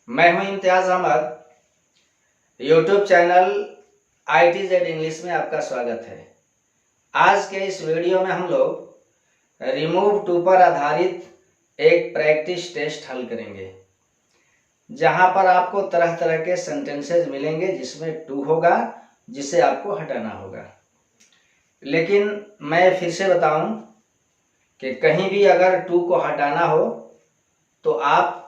मैं हूं Imtiaz Ahmad. YouTube channel ITZ English में आपका स्वागत है। आज के इस वीडियो में हम लोग रिमूव टू पर आधारित एक प्रैक्टिस टेस्ट हल करेंगे, जहां पर आपको तरह तरह के सेंटेंसेस मिलेंगे जिसमें टू होगा, जिसे आपको हटाना होगा। लेकिन मैं फिर से बताऊं कि कहीं भी अगर टू को हटाना हो तो आप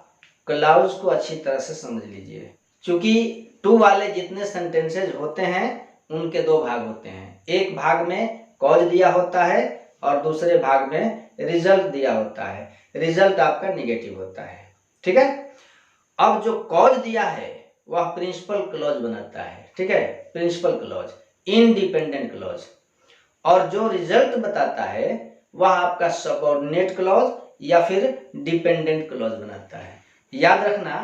क्लाउज को अच्छी तरह से समझ लीजिए, क्योंकि टू वाले जितने सेंटेंसेज होते हैं उनके दो भाग होते हैं। एक भाग में कॉज दिया होता है और दूसरे भाग में रिजल्ट दिया होता है। रिजल्ट आपका निगेटिव होता है, ठीक है। अब जो कॉज दिया है वह प्रिंसिपल क्लॉज बनाता है, ठीक है, प्रिंसिपल क्लॉज, इंडिपेंडेंट क्लॉज। और जो रिजल्ट बताता है वह आपका सबऑर्डिनेट क्लॉज या फिर डिपेंडेंट क्लॉज बनाता है। याद रखना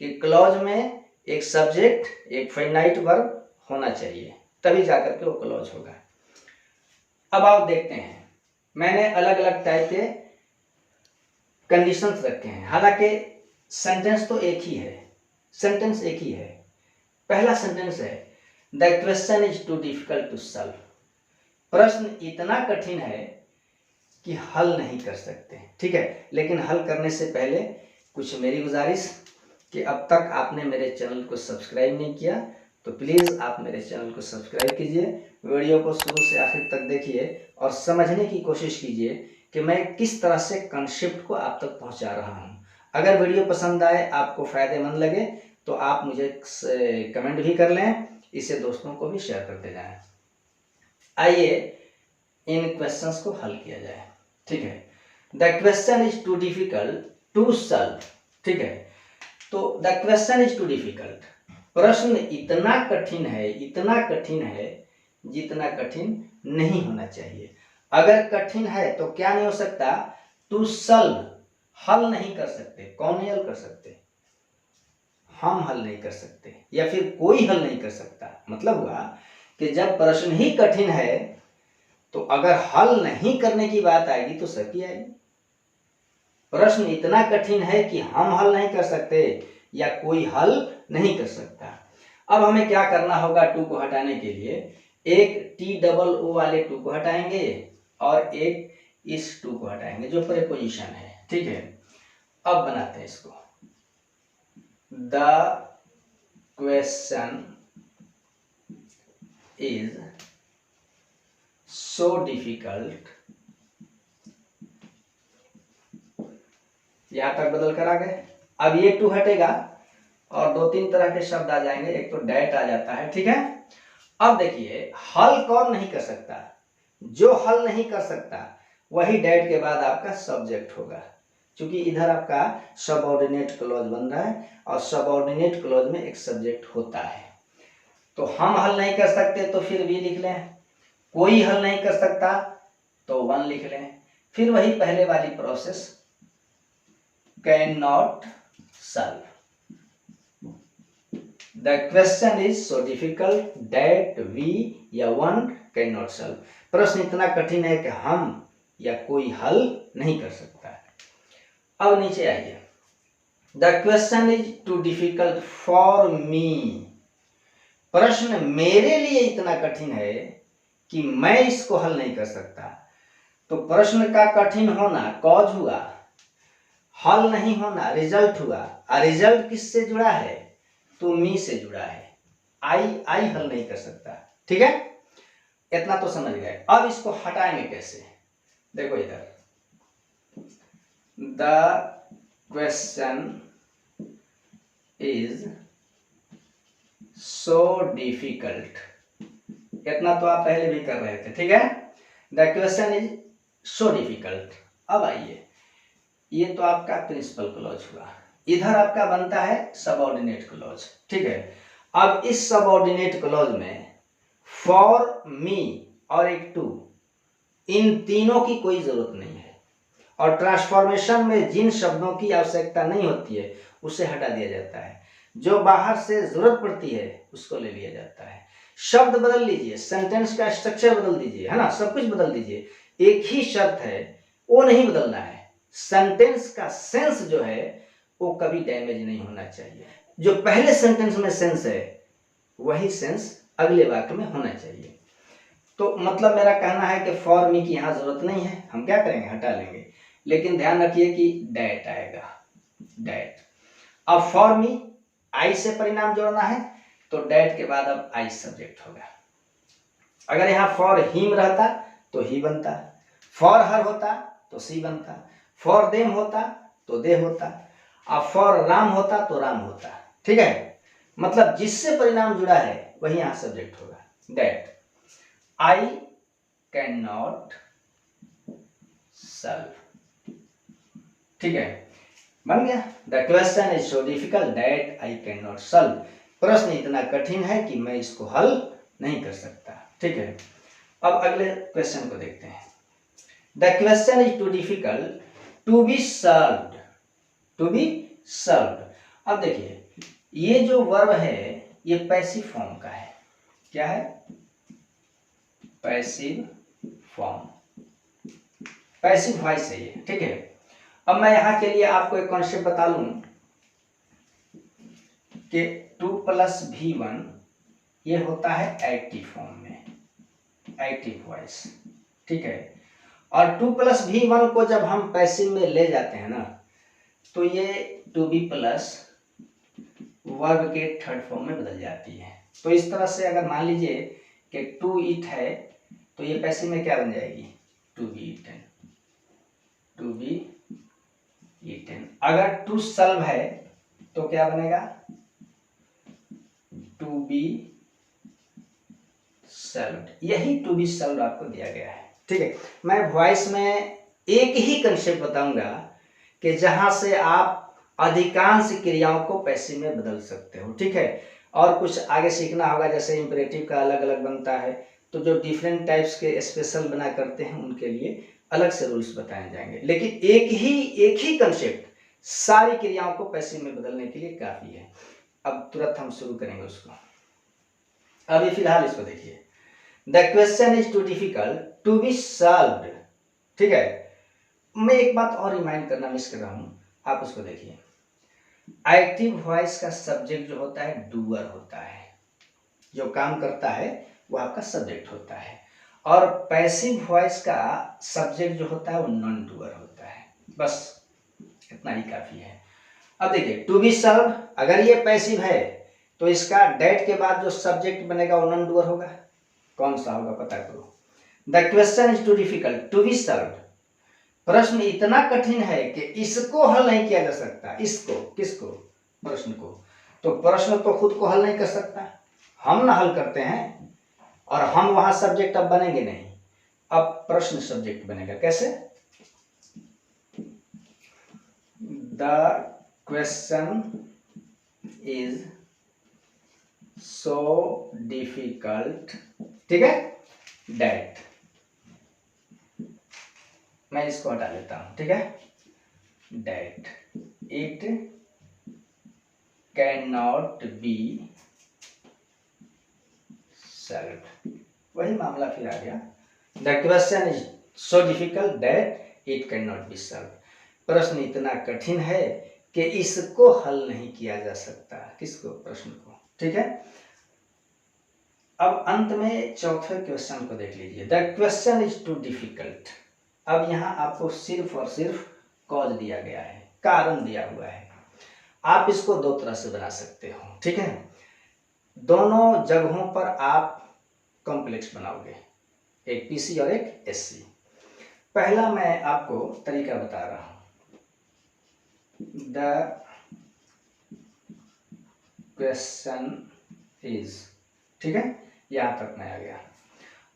कि क्लॉज में एक सब्जेक्ट, एक फाइनाइट वर्ब होना चाहिए, तभी जाकर के वो क्लॉज होगा। अब आप देखते हैं, मैंने अलग अलग टाइप के कंडीशंस रखे हैं। हालांकि सेंटेंस तो एक ही है, सेंटेंस एक ही है। पहला सेंटेंस है, the question is too difficult to solve. प्रश्न इतना कठिन है कि हल नहीं कर सकते, ठीक है। लेकिन हल करने से पहले कुछ मेरी गुजारिश कि अब तक आपने मेरे चैनल को सब्सक्राइब नहीं किया तो प्लीज़ आप मेरे चैनल को सब्सक्राइब कीजिए, वीडियो को शुरू से आखिर तक देखिए और समझने की कोशिश कीजिए कि मैं किस तरह से कंसेप्ट को आप तक पहुंचा रहा हूं। अगर वीडियो पसंद आए, आपको फ़ायदेमंद लगे तो आप मुझे कमेंट भी कर लें, इसे दोस्तों को भी शेयर करते जाएं। आइए इन क्वेश्चंस को हल किया जाए, ठीक है। The question is too difficult to solve, ठीक है। तो the question is too difficult, प्रश्न इतना कठिन है, इतना कठिन है जितना कठिन नहीं होना चाहिए। अगर कठिन है तो क्या नहीं हो सकता, टू सॉल्व, हल नहीं कर सकते। कौन नहीं हल कर सकते? हम हल नहीं कर सकते या फिर कोई हल नहीं कर सकता। मतलब हुआ कि जब प्रश्न ही कठिन है तो अगर हल नहीं करने की बात आएगी तो सबकी आएगी। प्रश्न इतना कठिन है कि हम हल नहीं कर सकते या कोई हल नहीं कर सकता। अब हमें क्या करना होगा टू को हटाने के लिए? एक TOO वाले टू को हटाएंगे और एक इस टू को हटाएंगे जो प्रीपोजिशन है, ठीक है। अब बनाते हैं इसको। The question is so difficult, यहां तक बदल कर आ गए। अब ये टू हटेगा और दो तीन तरह के शब्द आ जाएंगे। एक तो डैट आ जाता है, ठीक है। अब देखिए, हल कौन नहीं कर सकता? जो हल नहीं कर सकता वही डैट के बाद आपका सब्जेक्ट होगा, क्योंकि इधर आपका सबऑर्डिनेट क्लॉज बन रहा है और सबऑर्डिनेट क्लॉज में एक सब्जेक्ट होता है। तो हम हल नहीं कर सकते तो फिर भी लिख लें, कोई हल नहीं कर सकता तो वन लिख लें। फिर वही पहले वाली process, can not solve. The question is so difficult that we या one cannot solve। प्रश्न इतना कठिन है कि हम या कोई हल नहीं कर सकता। अब नीचे आइए, The question is too difficult for me। प्रश्न मेरे लिए इतना कठिन है कि मैं इसको हल नहीं कर सकता। तो प्रश्न का कठिन होना कॉज हुआ, हल नहीं होना रिजल्ट हुआ। और रिजल्ट किससे जुड़ा है? तो मी से जुड़ा है। आई हल नहीं कर सकता, ठीक है। इतना तो समझ गए। अब इसको हटाएंगे कैसे? देखो इधर, the question is so difficult, इतना तो आप पहले भी कर रहे थे, ठीक है। The question is so difficult. अब आइए, ये तो आपका प्रिंसिपल क्लॉज हुआ, इधर आपका बनता है सबऑर्डिनेट क्लॉज, ठीक है। अब इस सबऑर्डिनेट क्लॉज में फॉर मी और एक टू, इन तीनों की कोई जरूरत नहीं है। और ट्रांसफॉर्मेशन में जिन शब्दों की आवश्यकता नहीं होती है उसे हटा दिया जाता है, जो बाहर से जरूरत पड़ती है उसको ले लिया जाता है। शब्द बदल लीजिए, सेंटेंस का स्ट्रक्चर बदल दीजिए, है ना, सब कुछ बदल दीजिए। एक ही शर्त है, वो नहीं बदलना है। सेंटेंस का सेंस जो है वो कभी डैमेज नहीं होना चाहिए। जो पहले सेंटेंस में सेंस है वही सेंस अगले वाक्य में होना चाहिए। तो मतलब मेरा कहना है कि फॉर मी की यहाँ जरूरत नहीं है, हम क्या करेंगे, हटा लेंगे। लेकिन ध्यान रखिए कि डैट आएगा, डैट। अब फॉर मी आई से परिणाम जोड़ना है तो डैट के बाद अब आई सब्जेक्ट होगा। अगर यहाँ फॉर हिम रहता तो ही बनता, फॉर हर होता तो सी बनता, फॉर देम होता तो दे होता, अब फॉर राम होता तो राम होता। ठीक है, मतलब जिससे परिणाम जुड़ा है वही यहां सब्जेक्ट होगा। That I can not solve. ठीक है, बन गया। The question is so difficult that I can not solve. प्रश्न इतना कठिन है कि मैं इसको हल नहीं कर सकता। ठीक है, अब अगले क्वेश्चन को देखते हैं। The question is too difficult to be solved, to be solved. अब देखिए ये जो वर्ब है ये पैसिव फॉर्म का है। क्या है, पैसिव फॉर्म, पैसिव वॉइस है ये। ठीक है, अब मैं यहां के लिए आपको एक कॉन्सेप्ट बता लूं कि 2+V1 ये होता है एक्टिव फॉर्म में, एक्टिव वॉइस। ठीक है, और 2+V1 को जब हम पैसिव में ले जाते हैं ना तो ये टू बी प्लस वर्ब के थर्ड फॉर्म में बदल जाती है। तो इस तरह से अगर मान लीजिए कि टू ईट है तो ये पैसिव में क्या बन जाएगी, to be eaten, to be eaten. अगर टू सॉल्व है तो क्या बनेगा, टू बी सॉल्व्ड। यही टू बी सॉल्व्ड आपको दिया गया है। ठीक है, मैं वॉइस में एक ही कंसेप्ट बताऊंगा कि जहां से आप अधिकांश क्रियाओं को पैसिव में बदल सकते हो। ठीक है, और कुछ आगे सीखना होगा, जैसे इंपरेटिव का अलग अलग बनता है, तो जो डिफरेंट टाइप्स के स्पेशल बना करते हैं उनके लिए अलग से रूल्स बताए जाएंगे। लेकिन एक ही कंसेप्ट सारी क्रियाओं को पैसिव में बदलने के लिए काफी है। अब तुरंत हम शुरू करेंगे उसको। अभी फिलहाल इसको देखिए, the question is too difficult to be solved. ठीक है, मैं एक बात और रिमाइंड करना मिस कर रहा हूं, आप उसको देखिए। एक्टिव वॉइस का सब्जेक्ट जो होता है डूअर होता है, जो काम करता है वो आपका सब्जेक्ट होता है, और पैसिव वॉइस का सब्जेक्ट जो होता है वो नॉन डूअर होता है। बस इतना ही काफी है। अब देखिए टू बी सॉल्व्ड, अगर ये पैसिव है तो इसका डेट के बाद जो सब्जेक्ट बनेगा वो नॉन डूअर होगा। कौन सा होगा पता करो। The question is too difficult to be solved, प्रश्न इतना कठिन है कि इसको हल नहीं किया जा सकता। इसको, किसको, प्रश्न को। तो प्रश्न तो खुद को हल नहीं कर सकता, हम ना हल करते हैं, और हम वहां सब्जेक्ट अब बनेंगे नहीं, अब प्रश्न सब्जेक्ट बनेगा। कैसे, the question is so difficult, ठीक है, दैट, मैं इसको हटा लेता हूं। ठीक है, that it can not be solved. वही मामला फिर आ गया, the question is so difficult that it can not be solved. प्रश्न इतना कठिन है कि इसको हल नहीं किया जा सकता। किसको, प्रश्न को। ठीक है, अब अंत में चौथे क्वेश्चन को देख लीजिए, the question is too difficult. अब यहां आपको सिर्फ और सिर्फ कॉज दिया गया है, कारण दिया हुआ है। आप इसको दो तरह से बना सकते हो। ठीक है, दोनों जगहों पर आप कॉम्प्लेक्स बनाओगे, एक पीसी और एक एससी। पहला मैं आपको तरीका बता रहा हूं, द क्वेश्चन इज, ठीक है, यहां तक मैं आ गया।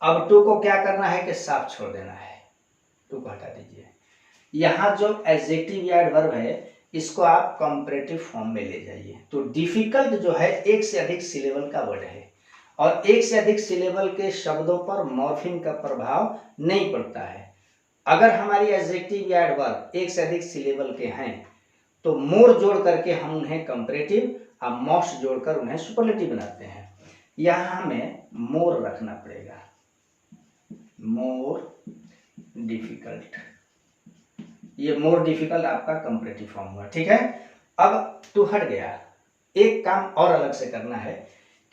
अब टू को क्या करना है कि साफ छोड़ देना है, टू को हटा दीजिए। यहां जो एडजेक्टिव या एडवर्ब है इसको आप कंपैरेटिव फॉर्म में ले जाइए। तो डिफिकल्ट जो है एक से अधिक सिलेबल का वर्ड है, और एक से अधिक सिलेबल के शब्दों पर मॉर्फिम का प्रभाव नहीं पड़ता है। अगर हमारी एडजेक्टिव या एडवर्ब एक से अधिक सिलेबल के हैं तो मोर जोड़ करके हम उन्हें कंपैरेटिव और मोस्ट जोड़कर उन्हें सुपरलेटिव बनाते हैं। यहां हमें मोर रखना पड़ेगा, मोर डिफिकल्ट। ये मोर डिफिकल्ट आपका कंपैरेटिव फॉर्म हुआ। ठीक है, अब टू हट गया, एक काम और अलग से करना है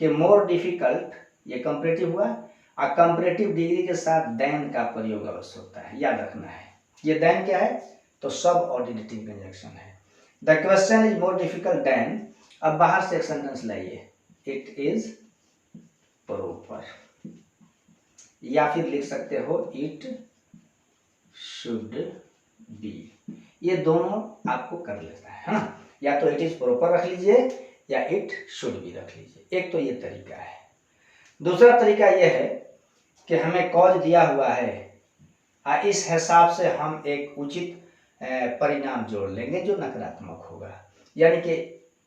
कि मोर डिफिकल्ट, ये कंपैरेटिव हुआ, और कंपैरेटिव डिग्री के साथ देन का प्रयोग अवश्य होता है, याद रखना है। ये देन क्या है, तो सब ऑर्डिनेटिव कंजंक्शन है। The question is more difficult than, अब बाहर से एक सेंटेंस लाइए, इट इज प्रॉपर, या फिर लिख सकते हो इट शुड बी, ये दोनों आपको कर लेता है ना, या तो इट इज प्रॉपर रख लीजिए या इट शुड बी रख लीजिए, एक तो ये तरीका है। दूसरा तरीका यह है कि हमें कॉज दिया हुआ है, इस हिसाब से हम एक उचित परिणाम जोड़ लेंगे जो नकारात्मक होगा, यानी कि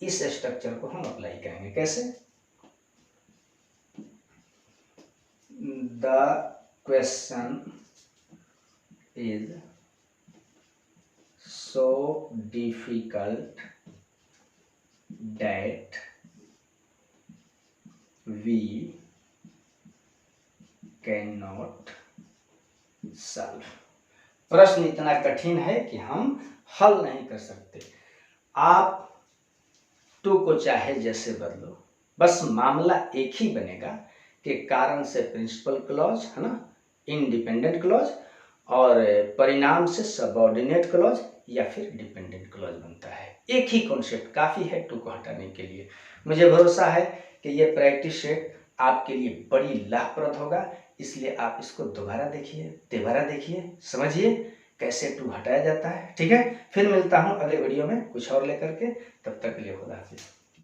इस स्ट्रक्चर को हम अप्लाई करेंगे। कैसे, the question is so difficult that we cannot solve, प्रश्न इतना कठिन है कि हम हल नहीं कर सकते। आप टू को चाहे जैसे बदलो, बस मामला एक ही बनेगा कि कारण से प्रिंसिपल क्लॉज है ना, इंडिपेंडेंट क्लॉज, और परिणाम से सबऑर्डिनेट क्लॉज या फिर डिपेंडेंट क्लॉज बनता है। एक ही कॉन्सेप्ट काफ़ी है टू को हटाने के लिए। मुझे भरोसा है कि ये प्रैक्टिस सेट आपके लिए बड़ी लाभप्रद होगा, इसलिए आप इसको दोबारा देखिए, तिबारा देखिए, समझिए कैसे टू हटाया जाता है। ठीक है, फिर मिलता हूँ अगले वीडियो में कुछ और लेकर के, तब तक के लिए खुदा हाफिज़।